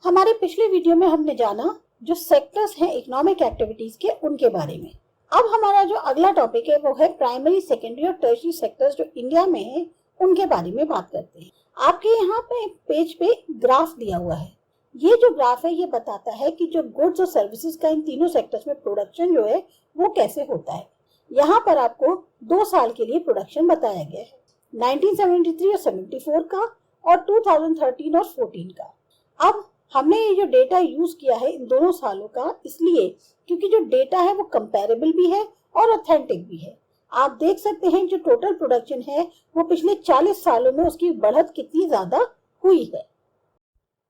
हमारे पिछले वीडियो में हमने जाना जो सेक्टर्स हैं इकोनॉमिक एक्टिविटीज के उनके बारे में। अब हमारा जो अगला टॉपिक है वो है प्राइमरी, सेकेंडरी और टर्शियरी सेक्टर्स जो इंडिया में है उनके बारे में बात करते हैं। आपके यहाँ पे पेज पे ग्राफ दिया हुआ है। ये जो ग्राफ है ये बताता है कि जो गुड्स और सर्विसेज का इन तीनों सेक्टर्स में प्रोडक्शन जो है वो कैसे होता है। यहाँ पर आपको 2 साल के लिए प्रोडक्शन बताया गया है, 1973 और 74 का और 2013 और 14 का। अब हमने ये जो डेटा यूज किया है इन दोनों सालों का इसलिए क्योंकि जो डेटा है वो कंपैरेबल भी है और ऑथेंटिक भी है। आप देख सकते हैं जो टोटल प्रोडक्शन है वो पिछले 40 सालों में उसकी बढ़त कितनी ज्यादा हुई है।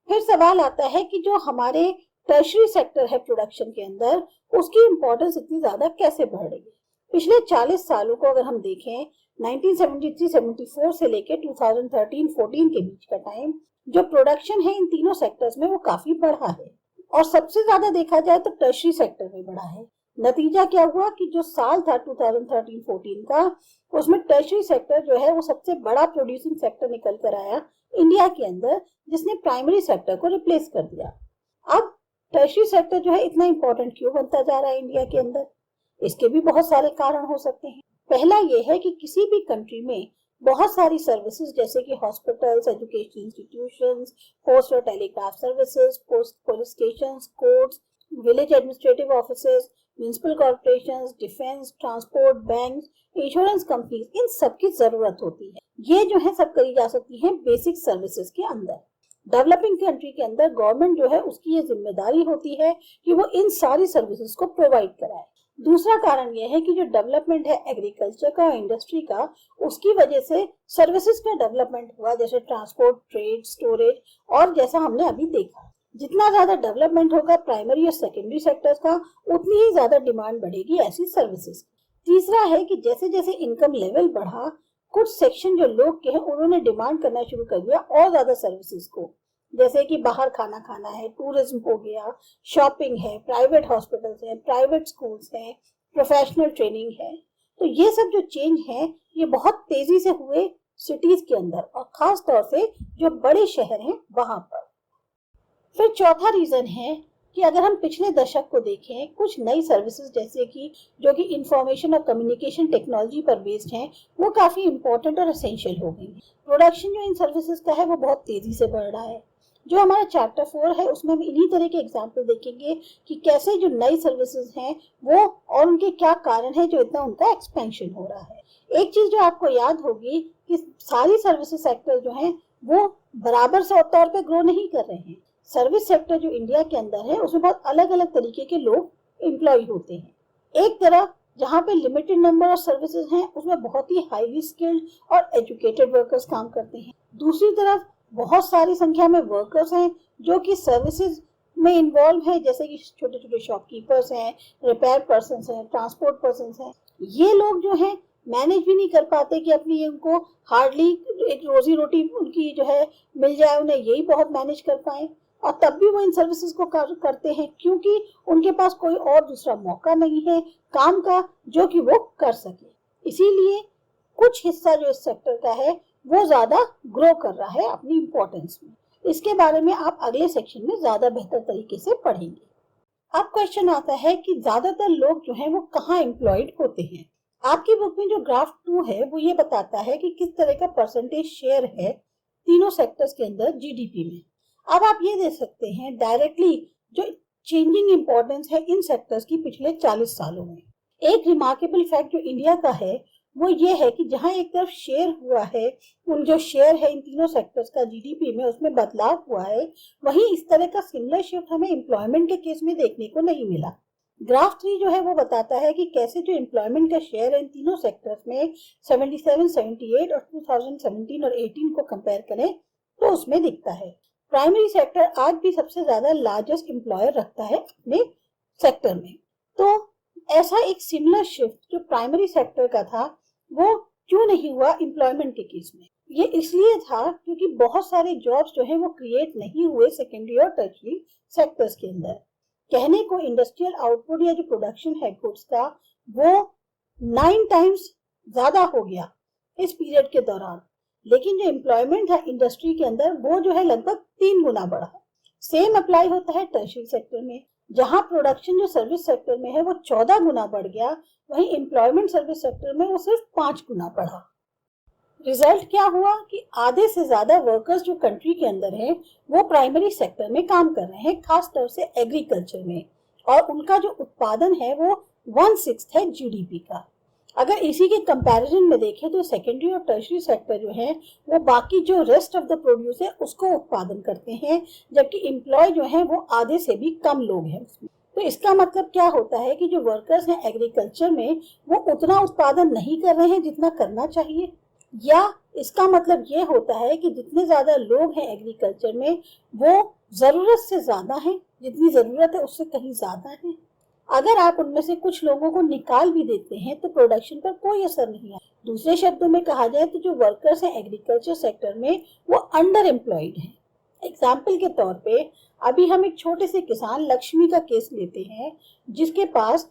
फिर सवाल आता है कि जो हमारे टर्शियरी सेक्टर है प्रोडक्शन के अंदर उसकी इंपॉर्टेंस इतनी ज्यादा कैसे बढ़ रही है। पिछले 40 सालों को अगर हम देखें 1973-74 से लेकर 2013-14 के बीच का टाइम, जो प्रोडक्शन है इन तीनों सेक्टर्स में वो काफी बढ़ा है और सबसे ज्यादा देखा जाए तो टर्शियरी सेक्टर में बढ़ा है। नतीजा क्या हुआ कि जो साल था 2013-14 का उसमें टर्शियरी सेक्टर जो है वो सबसे बड़ा प्रोड्यूसिंग सेक्टर निकल कर आया इंडिया के अंदर, जिसने प्राइमरी सेक्टर को रिप्लेस कर दिया। अब टर्शियरी सेक्टर जो है इतना इंपॉर्टेंट क्यों बनता जा रहा है इंडिया के अंदर? इसके भी बहुत सारे कारण हो सकते हैं। पहला ये है कि किसी भी कंट्री में बहुत सारी सर्विसेज जैसे कि हॉस्पिटल्स, एजुकेशन इंस्टीट्यूशंस, पोस्ट और telegraph services, post police stations, courts, village administrative offices, municipal corporations, defence, transport, bank, insurance companies, इन सब की जरूरत होती है। ये जो है सब करी जा सकती है बेसिक सर्विसेज के अंदर। डेवलपिंग कंट्री के अंदर गवर्नमेंट जो है उसकी ये जिम्मेदारी होती है कि वो इन सारी सर्विसेज को प्रोवाइड कराए। दूसरा कारण यह है कि जो डेवलपमेंट है एग्रीकल्चर का और इंडस्ट्री का, उसकी वजह से सर्विसेज का डेवलपमेंट हुआ, जैसे ट्रांसपोर्ट, ट्रेड, स्टोरेज, और जैसा हमने अभी देखा जितना ज्यादा डेवलपमेंट होगा प्राइमरी और सेकेंडरी सेक्टर्स का उतनी ही ज्यादा डिमांड बढ़ेगी ऐसी सर्विसेज। तीसरा है कि जैसे जैसे इनकम लेवल बढ़ा, कुछ सेक्शन जो लोग के हैं उन्होंने डिमांड करना शुरू कर दिया और ज्यादा सर्विसेज को, जैसे कि बाहर खाना खाना है, टूरिज्म हो गया, शॉपिंग है, प्राइवेट हॉस्पिटल्स हैं, प्राइवेट स्कूल्स हैं, प्रोफेशनल ट्रेनिंग है। तो ये सब जो चेंज है ये बहुत तेजी से हुए सिटीज के अंदर और खास तौर से जो बड़े शहर हैं वहां पर। फिर चौथा रीजन है कि अगर हम पिछले दशक को देखें, कुछ नई सर्विसेज जैसे कि जो कि इंफॉर्मेशन और कम्युनिकेशन टेक्नोलॉजी पर बेस्ड हैं वो काफी इंपॉर्टेंट और एसेंशियल हो गई है। प्रोडक्शन जो इन सर्विसेज का है वो बहुत तेजी से बढ़ रहा है। जो हमारा चैप्टर 4 है उसमें हम इन्हीं तरह के एग्जाम्पल देखेंगे कि कैसे जो नई सर्विसेज हैं वो और उनके क्या कारण है जो इतना उनका एक्सपेंशन हो रहा है। एक चीज जो आपको याद होगी कि सारी सर्विसेज सेक्टर जो हैं वो बराबर से तौर पे ग्रो नहीं कर रहे हैं। सर्विस सेक्टर जो इंडिया के अंदर है उसमें बहुत अलग अलग तरीके के लोग एम्प्लॉय होते हैं। एक तरफ जहाँ पे लिमिटेड नंबर ऑफ सर्विसेज हैं उसमें बहुत ही हाईली स्किल्ड और एजुकेटेड वर्कर्स काम करते हैं। दूसरी तरफ बहुत सारी संख्या में वर्कर्स हैं जो कि सर्विसेज में इन्वॉल्व है, जैसे कि छोटे छोटे शॉपकीपर्स हैं, रिपेयर पर्सन्स हैं, ट्रांसपोर्ट पर्सन्स हैं। ये लोग जो हैं मैनेज भी नहीं कर पाते कि अपनी उनको हार्डली एक रोजी रोटी उनकी जो है मिल जाए, उन्हें यही बहुत मैनेज कर पाए, और तब भी वो इन सर्विसेज को करते हैं क्योंकि उनके पास कोई और दूसरा मौका नहीं है काम का जो कि वो कर सके। इसीलिए कुछ हिस्सा जो इस सेक्टर का है वो ज्यादा ग्रो कर रहा है अपनी इंपॉर्टेंस में। इसके बारे में आप अगले सेक्शन में ज्यादा बेहतर तरीके से पढ़ेंगे। अब क्वेश्चन आता है कि ज्यादातर लोग जो हैं वो कहाँ एम्प्लॉयड होते हैं। आपकी बुक में जो ग्राफ 2 है वो ये बताता है कि किस तरह का परसेंटेज शेयर है तीनों सेक्टर्स के अंदर जीडीपी में। अब आप ये देख सकते हैं डायरेक्टली जो चेंजिंग इंपॉर्टेंस है इन सेक्टर्स की पिछले 40 सालों में। एक रिमार्केबल फैक्ट जो इंडिया का है वो ये है कि जहां एक तरफ शेयर हुआ है, उन जो शेयर है इन तीनों सेक्टर्स का जीडीपी में उसमें बदलाव हुआ है, वहीं इस तरह का सिमिलर शिफ्ट हमें एम्प्लॉयमेंट के केस में देखने को नहीं मिला। ग्राफ 3 जो है वो बताता है कि कैसे जो एम्प्लॉयमेंट का शेयर है इन तीनों सेक्टर्स में 77, 78 और 2017 और 18 को कंपेयर करें तो उसमें दिखता है प्राइमरी सेक्टर आज भी सबसे ज्यादा लार्जेस्ट एम्प्लॉयर रखता है अपने सेक्टर में। तो ऐसा एक सिमिलर शिफ्ट जो प्राइमरी सेक्टर का था वो क्यों नहीं हुआ एम्प्लॉयमेंट के केस में? ये इसलिए था क्योंकि बहुत सारे जॉब्स जो है वो क्रिएट नहीं हुए सेकेंडरी और टर्शियरी सेक्टर्स के अंदर। कहने को इंडस्ट्रियल आउटपुट या जो प्रोडक्शन है गुड्स का वो 9 टाइम्स ज्यादा हो गया इस पीरियड के दौरान, लेकिन जो एम्प्लॉयमेंट है इंडस्ट्री के अंदर वो जो है लगभग 3 गुना बढ़ा। सेम अप्लाई होता है टर्शियरी सेक्टर में। जहां प्रोडक्शन जो सर्विस सेक्टर में है वो 14 गुना बढ़ गया, वहीं एम्प्लॉयमेंट सर्विस सेक्टर में वो सिर्फ 5 गुना बढ़ा। रिजल्ट क्या हुआ कि आधे से ज्यादा वर्कर्स जो कंट्री के अंदर हैं वो प्राइमरी सेक्टर में काम कर रहे हैं, खास तौर से एग्रीकल्चर में, और उनका जो उत्पादन है वो 1/6 है जीडीपी का। अगर इसी के कंपैरिजन में देखें तो सेकेंडरी और टर्शियरी सेक्टर जो है वो बाकी जो रेस्ट ऑफ द प्रोड्यूस है उसको उत्पादन करते हैं, जबकि एम्प्लॉय जो है वो आधे से भी कम लोग हैं उसमें। तो इसका मतलब क्या होता है कि जो वर्कर्स हैं एग्रीकल्चर में वो उतना उत्पादन नहीं कर रहे हैं जितना करना चाहिए, या इसका मतलब ये होता है कि जितने ज्यादा लोग हैं एग्रीकल्चर में वो जरूरत से ज्यादा हैं, जितनी जरूरत है उससे कहीं ज्यादा है। अगर आप उनमें से कुछ लोगों को निकाल भी देते हैं तो प्रोडक्शन पर कोई असर नहीं है। दूसरे शब्दों में कहा जाए तो जो वर्कर्स हैं एग्रीकल्चर सेक्टर में वो अंडर एम्प्लॉयड हैं। एग्जाम्पल के तौर पे अभी हम एक छोटे से किसान लक्ष्मी का केस लेते हैं, जिसके पास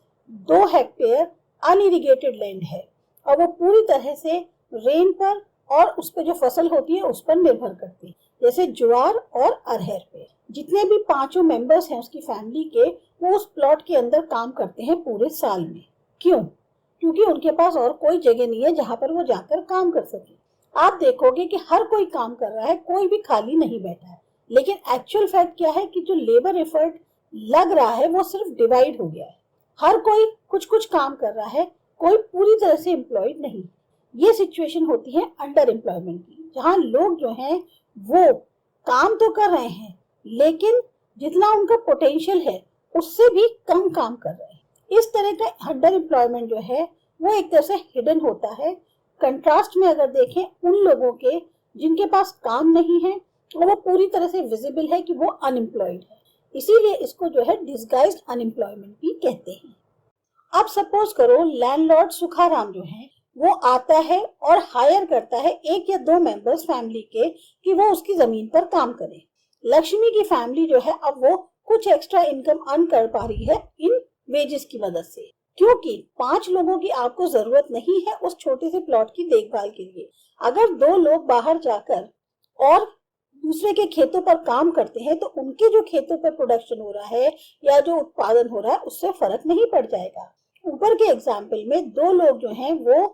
2 हेक्टेयर अनइरिगेटेड लैंड है और वो पूरी तरह से रेन पर और उस पर जो फसल होती है उस पर निर्भर करती है, जैसे ज्वार और अरहर पे। जितने भी 5 मेंबर्स हैं उसकी फैमिली के, वो उस प्लॉट के अंदर काम करते हैं पूरे साल में। क्यों? क्योंकि उनके पास और कोई जगह नहीं है जहां पर वो जाकर काम कर सके। आप देखोगे कि हर कोई काम कर रहा है, कोई भी खाली नहीं बैठा है, लेकिन एक्चुअल फैक्ट क्या है कि जो लेबर एफर्ट लग रहा है वो सिर्फ डिवाइड हो गया है। हर कोई कुछ कुछ काम कर रहा है, कोई पूरी तरह से एम्प्लॉयड नहीं। ये सिचुएशन होती है अंडर एम्प्लॉयमेंट की, जहां लोग जो हैं वो काम तो कर रहे हैं लेकिन जितना उनका पोटेंशियल है उससे भी कम काम कर रहे हैं। इस तरह का अंडर एम्प्लॉयमेंट जो है वो एक तरह से हिडन होता है। कंट्रास्ट में अगर देखें उन लोगों के जिनके पास काम नहीं है और वो पूरी तरह से विजिबल है कि वो अनएम्प्लॉयड है, इसीलिए इसको जो है डिस्गाइज्ड अनएम्प्लॉयमेंट भी कहते हैं। अब सपोज करो लैंडलॉर्ड सुखाराम जो है वो आता है और हायर करता है 1 या 2 मेंबर्स फैमिली के कि वो उसकी जमीन पर काम करें। लक्ष्मी की फैमिली जो है अब वो कुछ एक्स्ट्रा इनकम अर्न कर पा रही है इन वेजेस की मदद से, क्योंकि 5 लोगों की आपको जरूरत नहीं है उस छोटे से प्लॉट की देखभाल के लिए। अगर 2 लोग बाहर जाकर और दूसरे के खेतों पर काम करते हैं तो उनके जो खेतों पर प्रोडक्शन हो रहा है या जो उत्पादन हो रहा है उससे फर्क नहीं पड़ जाएगा। ऊपर के एग्जाम्पल में 2 लोग जो हैं वो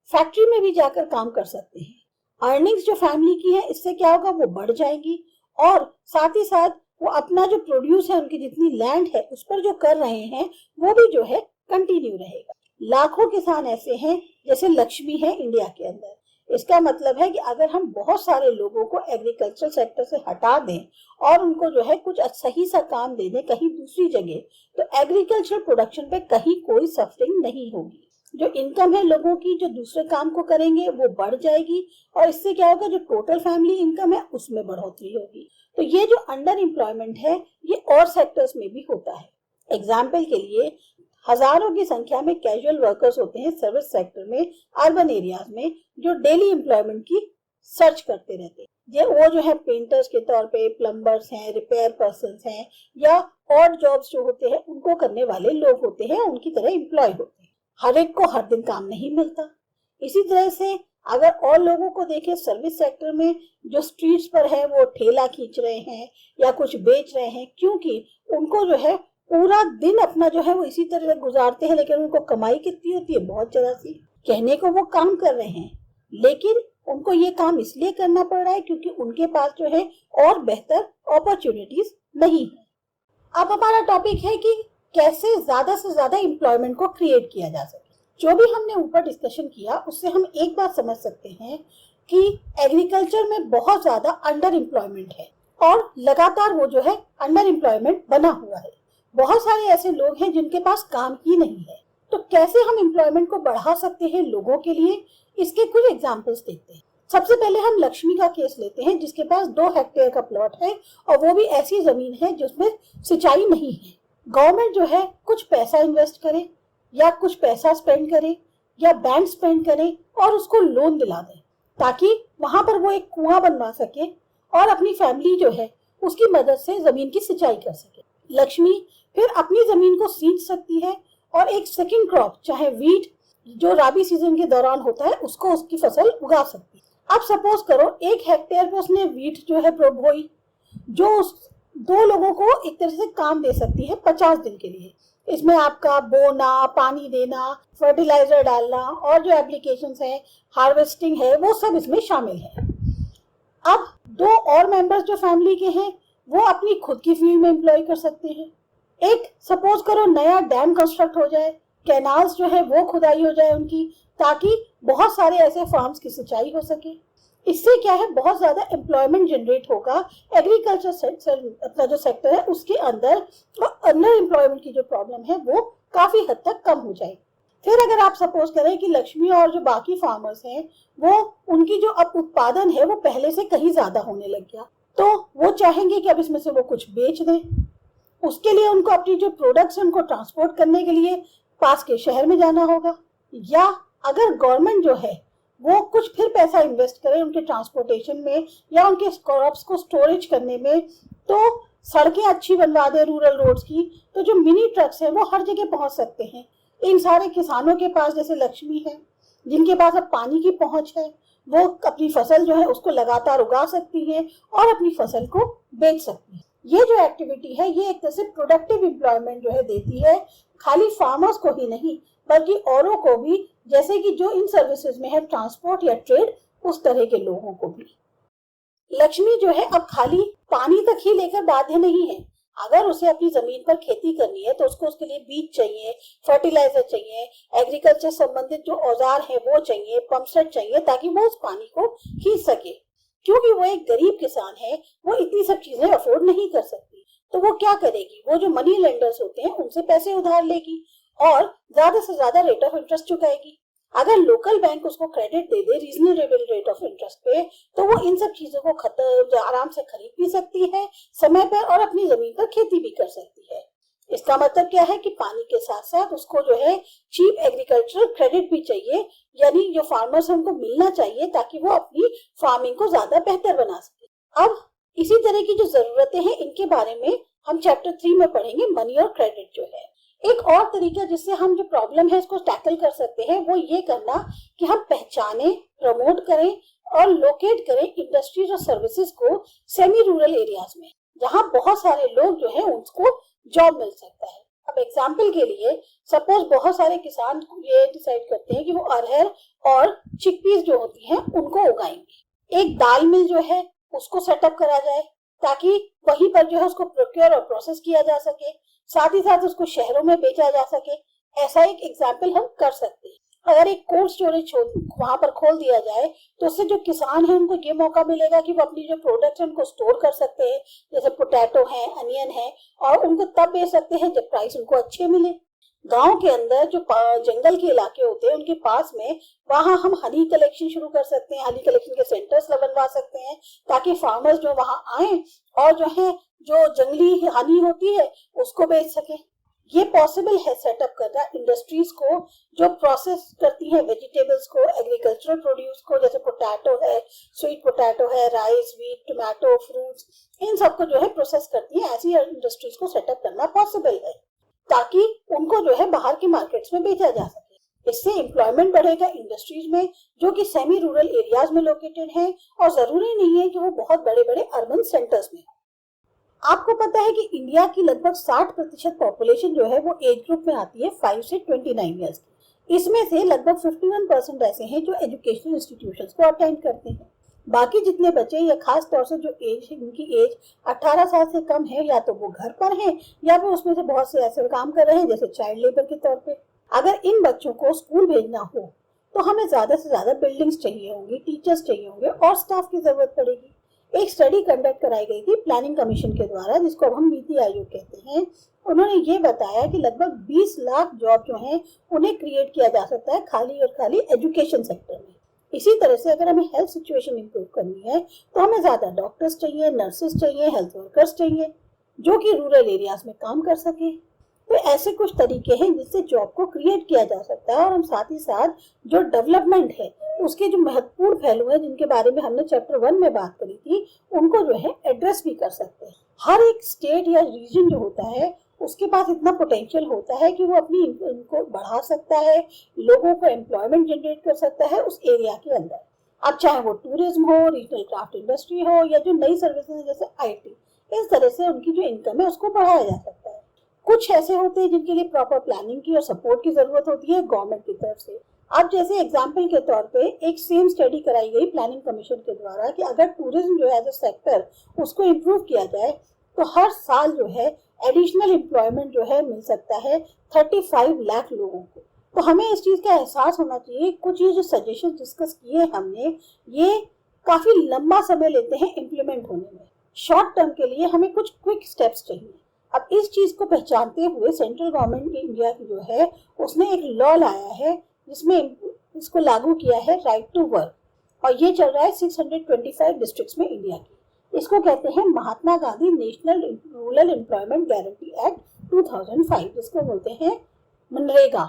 फैक्ट्री में भी जाकर काम कर सकते हैं। अर्निंग्स जो फैमिली की है इससे क्या होगा, वो बढ़ जाएगी और साथ ही साथ वो अपना जो प्रोड्यूस है उनकी जितनी लैंड है उस पर जो कर रहे हैं वो भी जो है कंटिन्यू रहेगा। लाखों किसान ऐसे हैं जैसे लक्ष्मी है इंडिया के अंदर। इसका मतलब है कि अगर हम बहुत सारे लोगों को एग्रीकल्चर सेक्टर से हटा दें और उनको जो है कुछ सही सा काम दे दें कहीं दूसरी जगह, तो एग्रीकल्चर प्रोडक्शन पे कहीं कोई सफरिंग नहीं होगी। जो इनकम है लोगों की जो दूसरे काम को करेंगे वो बढ़ जाएगी और इससे क्या होगा, जो टोटल फैमिली इनकम है उसमें बढ़ोतरी होगी। तो ये जो अंडर एम्प्लॉयमेंट है ये और सेक्टर्स में भी होता है। एग्जाम्पल के लिए हजारों की संख्या में कैजुअल वर्कर्स होते हैं सर्विस सेक्टर में, अर्बन एरियाज में, जो डेली एम्प्लॉयमेंट की सर्च करते रहते हैं। ये वो जो है पेंटर्स के तौर पे, प्लम्बर्स हैं, रिपेयर पर्सन्स हैं, या ऑड जॉब्स जो होते हैं उनको करने वाले लोग होते हैं, उनकी तरह एम्प्लॉय होते हैं। हर एक को हर दिन काम नहीं मिलता। इसी तरह से अगर और लोगों को देखें सर्विस सेक्टर में, जो स्ट्रीट्स पर है वो ठेला खींच रहे हैं या कुछ बेच रहे हैं, क्योंकि उनको जो है पूरा दिन अपना जो है वो इसी तरह गुजारते हैं, लेकिन उनको कमाई कितनी होती है, बहुत जरा सी। कहने को वो काम कर रहे हैं लेकिन उनको ये काम इसलिए करना पड़ रहा है क्योंकि उनके पास जो है और बेहतर अपॉर्चुनिटीज नहीं है। अब हमारा टॉपिक है कि कैसे ज्यादा से ज्यादा एम्प्लॉयमेंट को क्रिएट किया जा सके। जो भी हमने ऊपर डिस्कशन किया उससे हम एक बात समझ सकते हैं कि एग्रीकल्चर में बहुत ज्यादा अंडर एम्प्लॉयमेंट है और लगातार वो जो है अंडर एम्प्लॉयमेंट बना हुआ है। बहुत सारे ऐसे लोग हैं जिनके पास काम ही नहीं है। तो कैसे हम एम्प्लॉयमेंट को बढ़ा सकते हैं लोगों के लिए, इसके कुछ एग्जांपल्स देखते हैं। सबसे पहले हम लक्ष्मी का केस लेते हैं जिसके पास 2 हेक्टेयर का प्लॉट है और वो भी ऐसी जमीन है जिसमें सिंचाई नहीं है। गवर्नमेंट जो है कुछ पैसा इन्वेस्ट करे या कुछ पैसा स्पेंड करे या बैंक स्पेंड करे और उसको लोन दिला दे ताकि वहां पर वो एक कुआं बनवा सके और अपनी फैमिली जो है उसकी मदद से जमीन की सिंचाई कर सके। लक्ष्मी फिर अपनी जमीन को सींच सकती है और एक सेकंड क्रॉप चाहे वीट जो राबी सीजन के दौरान होता है उसको उसकी फसल उगा सकती है। अब सपोज करो 1 हेक्टेयर पे उसने वीट जो है बोई, जो उस दो लोगों को एक तरह से काम दे सकती है 50 दिन के लिए। इसमें आपका बोना, पानी देना, फर्टिलाइजर डालना और जो एप्लीकेशंस हैं, हार्वेस्टिंग है, वो सब इसमें शामिल है। अब दो और मेंबर्स जो फैमिली के हैं वो अपनी खुद की फील्ड में एम्प्लॉय कर सकते हैं। एक सपोज करो नया डैम कंस्ट्रक्ट हो जाए, कैनाल्स जो है वो खुदाई हो जाए उनकी, ताकि बहुत सारे ऐसे फार्म्स की सिंचाई हो सके। इससे क्या है, बहुत ज्यादा एम्प्लॉयमेंट जनरेट होगा एग्रीकल्चर सेक्टर, अपना जो सेक्टर है उसके अंदर, और अंडर एम्प्लॉयमेंट की जो प्रॉब्लम है वो काफी हद तक कम हो जाएगी। फिर अगर आप सपोज करें कि लक्ष्मी और जो बाकी फार्मर्स हैं वो, उनकी जो अब उत्पादन है वो पहले से कहीं ज्यादा होने लग गया, तो वो चाहेंगे कि अब इसमें से वो कुछ बेच दें। उसके लिए उनको अपनी जो प्रोडक्ट्स हैं उनको ट्रांसपोर्ट करने के लिए पास के शहर में जाना होगा, या अगर गवर्नमेंट जो है वो कुछ फिर पैसा इन्वेस्ट करे उनके ट्रांसपोर्टेशन में या उनके क्रॉप्स को स्टोरेज करने में, तो सड़कें अच्छी बनवा दे रूरल रोड्स की, तो जो मिनी ट्रक्स हैं वो हर जगह पहुंच सकते हैं। इन सारे किसानों के पास जैसे लक्ष्मी है, जिनके पास अब पानी की पहुंच है, वो अपनी फसल जो है उसको लगातार उगा सकती है और अपनी फसल को बेच सकती है। ये जो एक्टिविटी है ये एक तरह से प्रोडक्टिव एम्प्लॉयमेंट जो है देती है, खाली फार्मर्स को ही नहीं बल्कि औरों को भी, जैसे कि जो इन सर्विसेज में है ट्रांसपोर्ट या ट्रेड, उस तरह के लोगों को भी। लक्ष्मी जो है अब खाली पानी तक ही लेकर बाध्य नहीं है। अगर उसे अपनी जमीन पर खेती करनी है तो उसको उसके लिए बीज चाहिए, फर्टिलाइजर चाहिए, एग्रीकल्चर संबंधित जो औजार है वो चाहिए, पंप सेट चाहिए, ताकि वो उस पानी को खींच सके। क्योंकि वो एक गरीब किसान है, वो इतनी सब चीजें अफोर्ड नहीं कर सकती, तो वो क्या करेगी, वो जो मनी लेंडर्स होते हैं उनसे पैसे उधार लेगी और ज्यादा से ज्यादा रेट ऑफ इंटरेस्ट चुकाएगी। अगर लोकल बैंक उसको क्रेडिट दे दे रीजनेबल रेट ऑफ इंटरेस्ट पे, तो वो इन सब चीजों को आराम से खरीद भी सकती है समय पर और अपनी जमीन पर खेती भी कर सकती है। इसका मतलब क्या है कि पानी के साथ साथ उसको जो है चीप एग्रीकल्चरल क्रेडिट भी चाहिए, यानी जो फार्मर्स है उनको मिलना चाहिए ताकि वो अपनी फार्मिंग को ज्यादा बेहतर बना सके। अब इसी तरह की जो जरूरतें हैं इनके बारे में हम चैप्टर 3 में पढ़ेंगे, मनी और क्रेडिट जो है। एक और तरीका जिससे हम जो प्रॉब्लम है इसको टैकल कर सकते हैं वो ये करना कि हम पहचाने, प्रमोट करें और लोकेट करें इंडस्ट्रीज और सर्विसेज को सेमी रूरल एरियाज में, जहां बहुत सारे लोग जो है उनको जॉब मिल सकता है। अब एग्जाम्पल के लिए सपोज बहुत सारे किसान ये डिसाइड करते हैं कि वो अरहर और चिकपीस जो होती हैं उनको उगाएंगे। एक दाल मिल जो है उसको सेटअप करा जाए ताकि वहीं पर जो है उसको प्रोक्योर और प्रोसेस किया जा सके, साथ ही साथ उसको शहरों में बेचा जा सके। ऐसा एक एग्जाम्पल हम कर सकते हैं। अगर एक कोल्ड स्टोरेज वहां पर खोल दिया जाए तो उससे जो किसान है उनको ये मौका मिलेगा कि वो अपनी जो प्रोडक्ट है उनको स्टोर कर सकते हैं, जैसे पोटैटो है, अनियन है, और उनको तब बेच सकते हैं जब प्राइस उनको अच्छे मिले। गांव के अंदर जो जंगल के इलाके होते हैं उनके पास में, वहां हम हनी कलेक्शन शुरू कर सकते हैं, हनी कलेक्शन के सेंटर्स बनवा सकते हैं ताकि फार्मर्स जो वहां आए और जो है जो जंगली हनी होती है उसको बेच सके। ये पॉसिबल है सेटअप करना इंडस्ट्रीज को जो प्रोसेस करती हैं वेजिटेबल्स को, एग्रीकल्चरल प्रोड्यूस को, जैसे पोटैटो है, स्वीट पोटैटो है, राइस, व्हीट, टोमेटो, फ्रूट्स, इन सबको जो है प्रोसेस करती है। ऐसी इंडस्ट्रीज को सेटअप करना पॉसिबल है ताकि उनको जो है बाहर के मार्केट्स में बेचा जा सके। इससे एम्प्लॉयमेंट बढ़ेगा इंडस्ट्रीज में जो कि सेमी रूरल एरियाज में लोकेटेड है, और जरूरी नहीं है कि वो बहुत बड़े बड़े अर्बन सेंटर्स में। आपको पता है कि इंडिया की लगभग 60% पॉपुलेशन जो है वो एज ग्रुप में आती है 5 से 29 ईयर्स की। इसमें से लगभग 51% ऐसे हैं जो एजुकेशनल इंस्टीट्यूशंस को अटेंड करते हैं। बाकी जितने बच्चे या खास तौर से जो एज है, उनकी एज 18 साल से कम है, या तो वो घर पर हैं या फिर उसमें से बहुत से ऐसे काम कर रहे हैं जैसे चाइल्ड लेबर के तौर पे। अगर इन बच्चों को स्कूल भेजना हो तो हमें ज्यादा से ज्यादा बिल्डिंग्स चाहिए होंगी, टीचर्स चाहिए होंगे और स्टाफ की जरूरत पड़ेगी। एक स्टडी कंडक्ट कराई गई थी प्लानिंग कमीशन के द्वारा, जिसको अब हम नीति आयोग कहते हैं। उन्होंने ये बताया कि लगभग 20 लाख जॉब जो हैं उन्हें क्रिएट किया जा सकता है खाली और खाली एजुकेशन सेक्टर में। इसी तरह से अगर हमें हेल्थ सिचुएशन इंप्रूव करनी है तो हमें ज्यादा डॉक्टर्स चाहिए, नर्सेस चाहिए, हेल्थ वर्कर्स चाहिए जो कि रूरल एरियाज में काम कर सके। तो ऐसे कुछ तरीके हैं जिससे जॉब को क्रिएट किया जा सकता है, और हम साथ ही साथ जो डेवलपमेंट है उसके जो महत्वपूर्ण पहलू हैं जिनके बारे में हमने चैप्टर 1 में बात करी थी उनको जो है एड्रेस भी कर सकते हैं। हर एक स्टेट या रीजन जो होता है उसके पास इतना पोटेंशियल होता है कि वो अपनी इनको बढ़ा सकता है, लोगों को एम्प्लॉयमेंट जनरेट कर सकता है उस एरिया के अंदर। अब चाहे वो टूरिज्म हो, रीजनल क्राफ्ट इंडस्ट्री हो, या जो नई सर्विसेज जैसे IT, इस तरह से उनकी जो इनकम है उसको बढ़ाया जा सकता है। कुछ ऐसे होते हैं जिनके लिए प्रॉपर प्लानिंग की और सपोर्ट की जरूरत होती है गवर्नमेंट की तरफ से। अब जैसे एग्जाम्पल के तौर पे एक सेम स्टडी कराई गई प्लानिंग कमीशन के द्वारा कि अगर टूरिज्म जो है सेक्टर उसको इम्प्रूव किया जाए तो हर साल जो है एडिशनल एम्प्लॉयमेंट जो है मिल सकता है 35 लाख लोगों को। तो हमें इस चीज का एहसास होना चाहिए। कुछ ये जो सजेशन डिस्कस किए हमने, ये काफी लंबा समय लेते हैं इम्प्लीमेंट होने में। शॉर्ट टर्म के लिए हमें कुछ क्विक स्टेप्स चाहिए। अब इस चीज को पहचानते हुए सेंट्रल गवर्नमेंट इंडिया की जो है उसने एक लॉ लाया है जिसमें इसको लागू किया है राइट टू वर्क, और ये चल रहा है 625 डिस्ट्रिक्ट्स में इंडिया की। इसको कहते हैं Mahatma Gandhi National Rural Employment Guarantee Act 2005, जिसको बोलते हैं मनरेगा।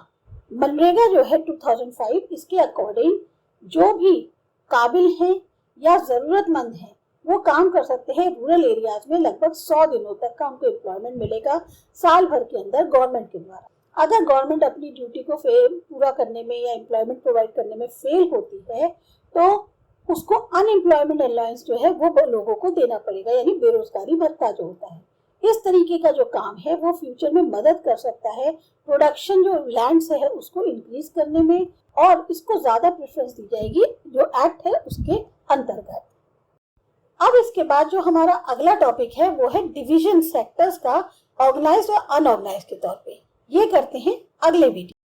मनरेगा जो है 2005, इसके अकॉर्डिंग जो भी काबिल हैं या जरूरतमंद हैं वो काम कर सकते हैं रूरल एरियाज में। लगभग 100 दिनों तक का उनको एम्प्लॉयमेंट मिलेगा साल भर के अंदर गवर्नमेंट के द्वारा। अगर गवर्नमेंट अपनी ड्यूटी को पूरा करने में या एम्प्लॉयमेंट प्रोवाइड करने में फेल होती है तो उसको अनएम्प्लॉयमेंट अलाउंस जो है वो लोगों को देना पड़ेगा, यानी बेरोजगारी भत्ता जो होता है। इस तरीके का जो काम है वो फ्यूचर में मदद कर सकता है प्रोडक्शन जो लैंड से है उसको इंक्रीज करने में, और इसको ज्यादा प्रेफरेंस दी जाएगी जो एक्ट है उसके अंतर्गत। अब इसके बाद जो हमारा अगला टॉपिक है वो है डिवीजन सेक्टर्स का ऑर्गेनाइज्ड और अनऑर्गेनाइज्ड के तौर पे। ये करते हैं अगले वीडियो।